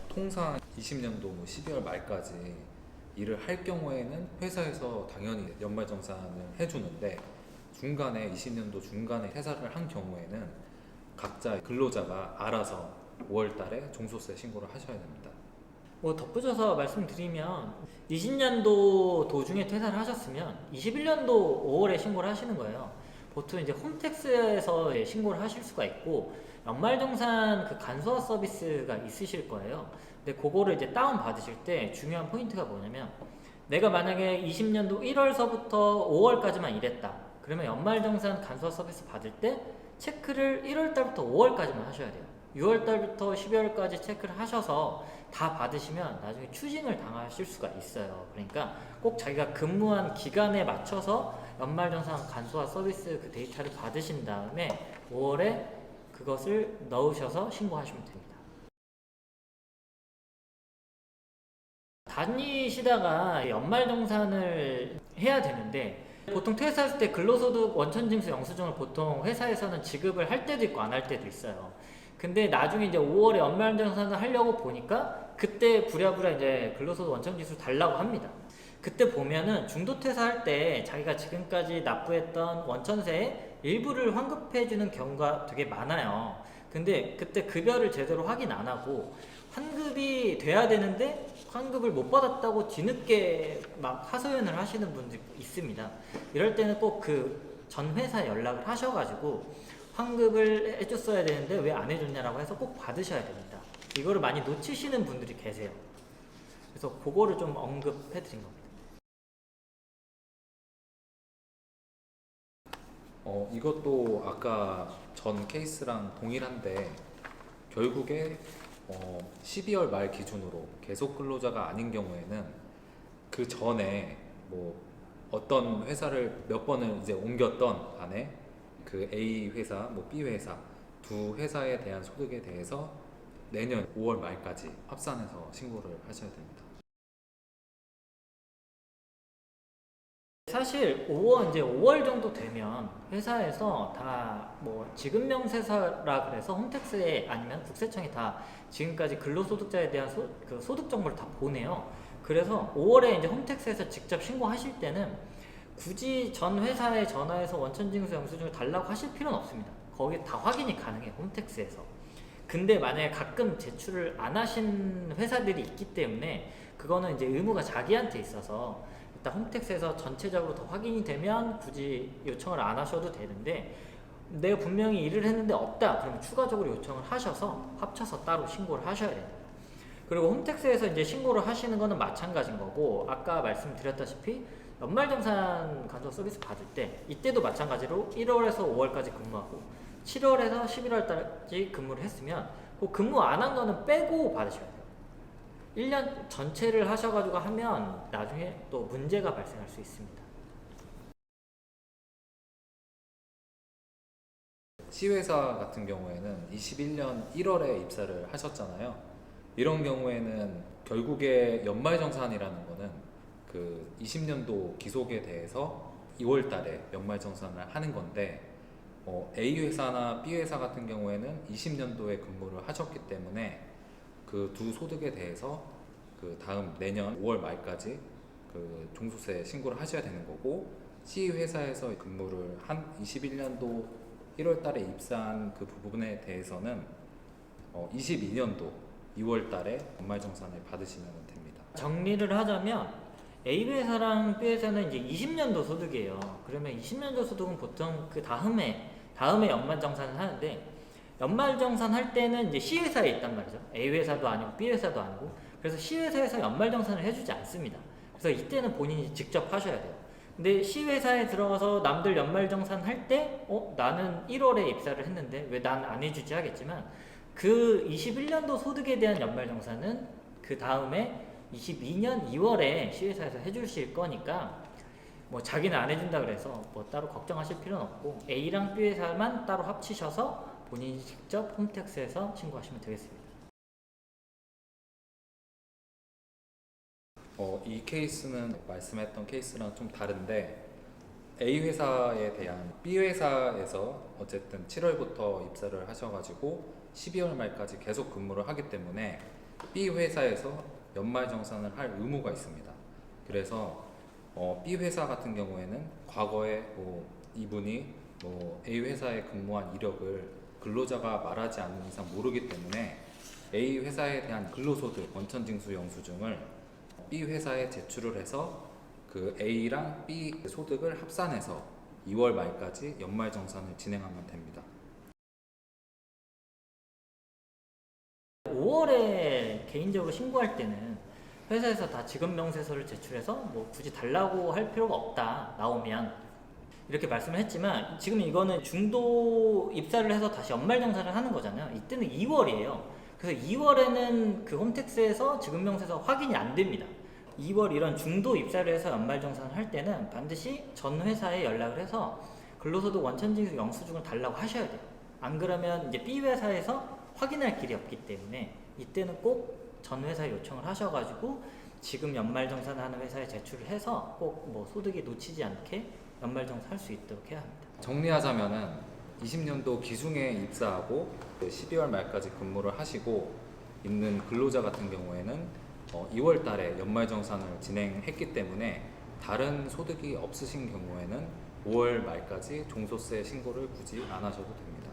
통상 20년도 12월 말까지 일을 할 경우에는 회사에서 당연히 연말정산을 해주는데, 중간에 20년도 중간에 퇴사를 한 경우에는 각자 근로자가 알아서 5월 달에 종소세 신고를 하셔야 됩니다. 뭐 덧붙여서 말씀드리면 20년도 도중에 퇴사를 하셨으면 21년도 5월에 신고를 하시는 거예요. 보통 이제 홈택스에서 이제 신고를 하실 수가 있고, 연말정산 그 간소화 서비스가 있으실 거예요. 근데 그거를 이제 다운 받으실 때 중요한 포인트가 뭐냐면, 내가 만약에 20년도 1월서부터 5월까지만 일했다, 그러면 연말정산 간소화 서비스 받을 때 체크를 1월달부터 5월까지만 하셔야 돼요. 6월달부터 12월까지 체크를 하셔서 다 받으시면 나중에 추징을 당하실 수가 있어요. 그러니까 꼭 자기가 근무한 기간에 맞춰서 연말정산 간소화 서비스 그 데이터를 받으신 다음에 5월에 그것을 넣으셔서 신고하시면 됩니다. 다니시다가 연말정산을 해야 되는데, 보통 퇴사했을 때 근로소득 원천징수 영수증을 보통 회사에서는 지급을 할 때도 있고 안 할 때도 있어요. 근데 나중에 이제 5월에 연말정산을 하려고 보니까 그때 부랴부랴 이제 근로소득 원천징수를 달라고 합니다. 그때 보면은 중도퇴사할 때 자기가 지금까지 납부했던 원천세의 일부를 환급해주는 경우가 되게 많아요. 근데 그때 급여를 제대로 확인 안 하고 환급이 돼야 되는데 환급을 못 받았다고 뒤늦게 막 하소연을 하시는 분들 있습니다. 이럴 때는 꼭 그 전 회사에 연락을 하셔가지고 환급을 해줬어야 되는데 왜 안 해줬냐라고 해서 꼭 받으셔야 됩니다. 이거를 많이 놓치시는 분들이 계세요. 그래서 그거를 좀 언급해 드린 겁니다. 이것도 아까 전 케이스랑 동일한데, 결국에 12월 말 기준으로 계속 근로자가 아닌 경우에는 그 전에 뭐 어떤 회사를 몇 번을 이제 옮겼던 간에 그 A 회사, 뭐 B 회사 두 회사에 대한 소득에 대해서 내년 5월 말까지 합산해서 신고를 하셔야 됩니다. 사실 5월 정도 되면 회사에서 다 뭐 지급명세서라 그래서 홈택스에 아니면 국세청에 다 지금까지 근로소득자에 대한 그 소득 정보를 다 보내요. 그래서 5월에 이제 홈택스에서 직접 신고하실 때는 굳이 전 회사에 전화해서 원천징수 영수증을 달라고 하실 필요는 없습니다. 거기 다 확인이 가능해요, 홈택스에서. 근데 만약에 가끔 제출을 안 하신 회사들이 있기 때문에 그거는 이제 의무가 자기한테 있어서 일단 홈택스에서 전체적으로 더 확인이 되면 굳이 요청을 안 하셔도 되는데, 내가 분명히 일을 했는데 없다 그러면 추가적으로 요청을 하셔서 합쳐서 따로 신고를 하셔야 됩니다. 그리고 홈택스에서 이제 신고를 하시는 거는 마찬가지인 거고, 아까 말씀드렸다시피 연말정산 간소 서비스 받을 때 이때도 마찬가지로 1월에서 5월까지 근무하고 7월에서 11월까지 근무를 했으면 그 근무 안 한 거는 빼고 받으셔야 돼요. 1년 전체를 하셔가지고 하면 나중에 또 문제가 발생할 수 있습니다. C회사 같은 경우에는 21년 1월에 입사를 하셨잖아요. 이런 경우에는 결국에 연말정산이라는 거는 그 20년도 기속에 대해서 2월 달에 연말정산을 하는 건데, A 회사나 B 회사 같은 경우에는 20년도에 근무를 하셨기 때문에 그 두 소득에 대해서 그 다음 내년 5월 말까지 그 종소세 신고를 하셔야 되는 거고, C 회사에서 근무를 한 21년도 1월 달에 입사한 그 부분에 대해서는 22년도 2월 달에 연말정산을 받으시면 됩니다. 정리를 하자면 A 회사랑 B 회사는 이제 20년도 소득이에요. 그러면 20년도 소득은 보통 그 다음에 연말정산을 하는데, 연말정산 할 때는 이제 C 회사에 있단 말이죠. A 회사도 아니고 B 회사도 아니고. 그래서 C 회사에서 연말정산을 해주지 않습니다. 그래서 이때는 본인이 직접 하셔야 돼요. 근데 C 회사에 들어가서 남들 연말정산 할 때, 나는 1월에 입사를 했는데 왜 난 안 해주지 하겠지만, 그 21년도 소득에 대한 연말정산은 그 다음에 22년 2월에 C 회사에서 해주실 거니까, 뭐 자기는 안 해준다 그래서 뭐 따로 걱정하실 필요는 없고, A랑 B 회사만 따로 합치셔서 본인이 직접 홈택스에서 신고하시면 되겠습니다. 이 케이스는 말씀했던 케이스랑 좀 다른데 A 회사에 대한 B 회사에서 어쨌든 7월부터 입사를 하셔가지고 12월 말까지 계속 근무를 하기 때문에 B 회사에서 연말정산을 할 의무가 있습니다. 그래서 B 회사 같은 경우에는 과거에 뭐 이분이 뭐 A 회사에 근무한 이력을 근로자가 말하지 않는 이상 모르기 때문에 A 회사에 대한 근로소득 원천징수 영수증을 B 회사에 제출을 해서 그 A랑 B 소득을 합산해서 2월 말까지 연말정산을 진행하면 됩니다. 5월에 개인적으로 신고할 때는 회사에서 다 지급명세서를 제출해서 뭐 굳이 달라고 할 필요가 없다 나오면 이렇게 말씀을 했지만 지금 이거는 중도 입사를 해서 다시 연말정산을 하는 거잖아요. 이때는 2월이에요. 그래서 2월에는 그 홈택스에서 지급명세서 확인이 안 됩니다. 2월 이런 중도 입사를 해서 연말정산을 할 때는 반드시 전 회사에 연락을 해서 근로소득 원천징수 영수증을 달라고 하셔야 돼요. 안 그러면 이제 B 회사에서 확인할 길이 없기 때문에 이때는 꼭 전 회사에 요청을 하셔가지고 지금 연말정산을 하는 회사에 제출을 해서 꼭 뭐 소득이 놓치지 않게 연말정산할 수 있도록 해야 합니다. 정리하자면은 20년도 기중에 입사하고 12월 말까지 근무를 하시고 있는 근로자 같은 경우에는 2월 달에 연말정산을 진행했기 때문에 다른 소득이 없으신 경우에는 5월 말까지 종소세 신고를 굳이 안 하셔도 됩니다.